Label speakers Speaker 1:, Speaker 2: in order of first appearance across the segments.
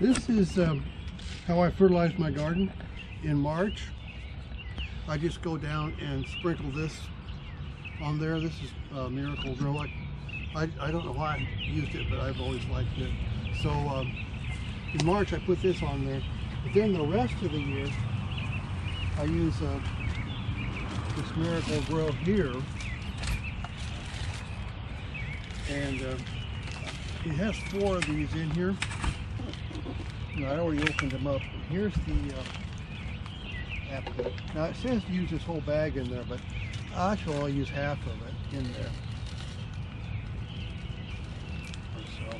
Speaker 1: This is how I fertilize my garden in March. I just go down and sprinkle this on there. This is Miracle-Gro. I don't know why I used it, but I've always liked it. So in March I put this on there. But then the rest of the year I use this Miracle-Gro here. And it has 4 of these in here. And I already opened them up. Here's the apple. Now it says to use this whole bag in there, but actually I'll use half of it in there. So.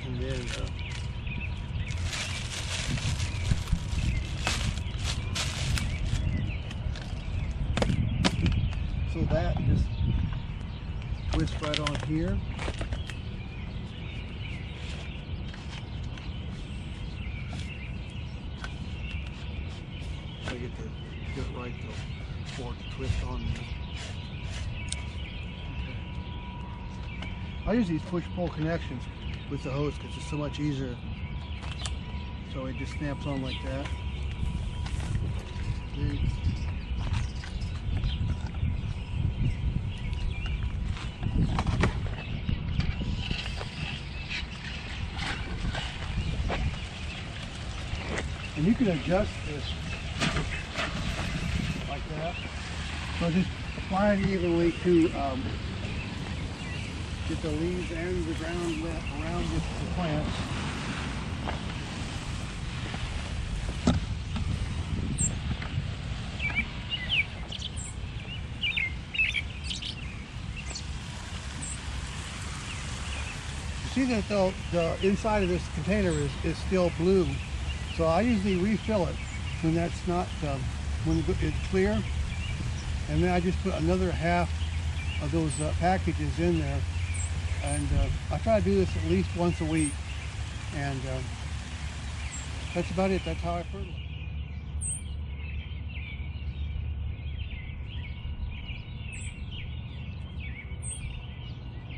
Speaker 1: And then so that just twists right on here. So I get it right though, for it to twist on there. Okay. I use these push-pull connections with the hose because it's so much easier. So it just snaps on like that. And you can adjust this like that. So just apply it evenly to get the leaves and the ground around the plants. You see that the inside of this container is still blue. So I usually refill it when that's not, when it's clear. And then I just put another half of those packages in there. And I try to do this at least once a week. And that's about it. That's how I fertilize.